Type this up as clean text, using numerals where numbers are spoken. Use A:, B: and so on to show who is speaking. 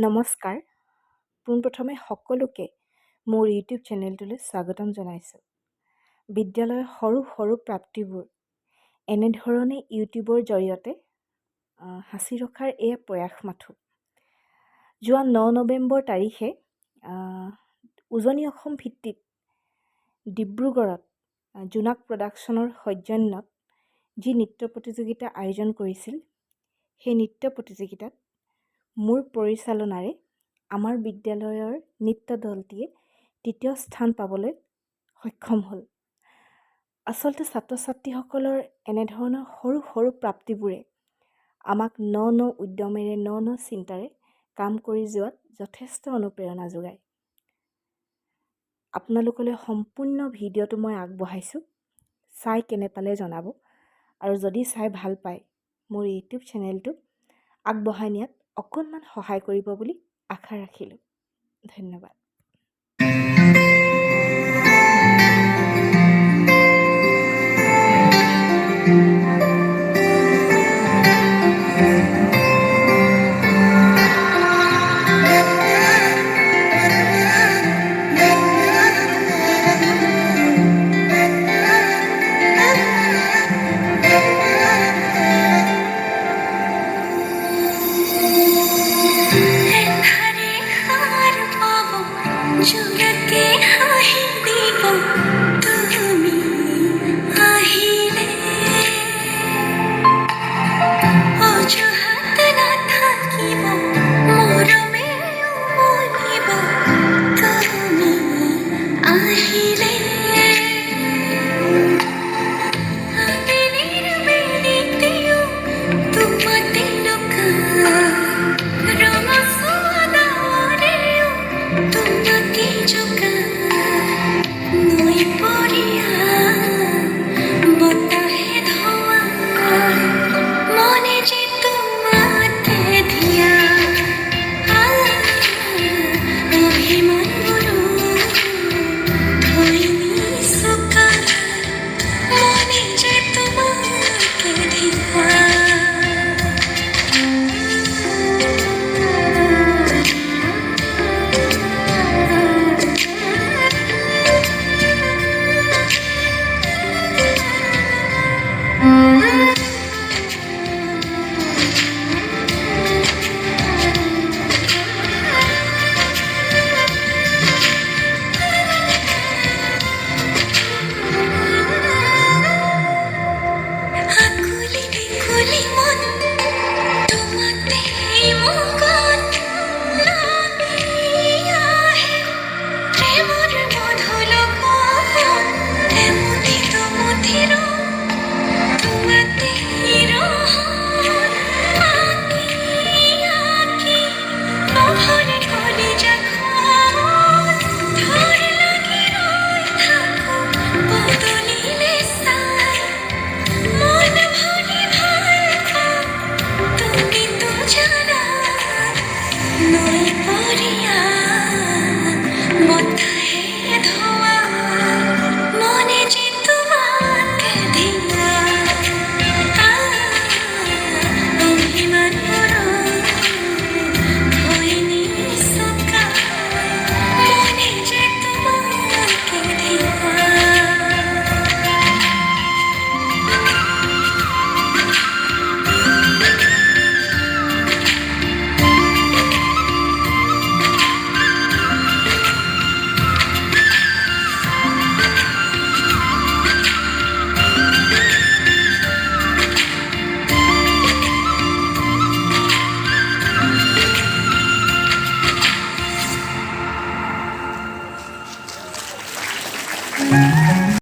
A: নমস্কাৰ। পোনপ্ৰথমে সকলোকে মোৰ ইউটিউব চেনেলটোলৈ স্বাগতম জনাইছোঁ। বিদ্যালয়ৰ সৰু সৰু প্ৰাপ্তিবোৰ এনেধৰণে ইউটিউবৰ জৰিয়তে সাঁচি ৰখাৰ এয়া প্ৰয়াস মাথো। যোৱা 9 নৱেম্বৰ তাৰিখে উজনি অসম ভিত্তিক ডিব্ৰুগড়ত জোনাক প্ৰডাকশ্যনৰ সৌজন্যত যি নৃত্য প্ৰতিযোগিতা আয়োজন কৰিছিল, সেই নৃত্য প্ৰতিযোগিতাত মোৰ পৰিচালনাৰে আমাৰ বিদ্যালয়ৰ নৃত্য দলটিয়ে ৩য় স্থান পাবলৈ সক্ষম হ'ল। আচলতে ছাত্ৰ ছাত্ৰীসকলৰ এনেধৰণৰ সৰু সৰু প্ৰাপ্তিবোৰে আমাক ন উদ্যমেৰে ন চিন্তাৰে কাম কৰি যোৱাত যথেষ্ট অনুপ্ৰেৰণা যোগায়। আপোনালোকলৈ সম্পূৰ্ণ ভিডিঅ'টো মই আগবঢ়াইছোঁ, চাই কেনে পালে জনাব। আৰু যদি চাই ভাল পায়, মোৰ ইউটিউব চেনেলটো আগবঢ়াই নিয়াত অকণমান সহায় কৰিব বুলি আশা ৰাখিলোঁ। ধন্যবাদ।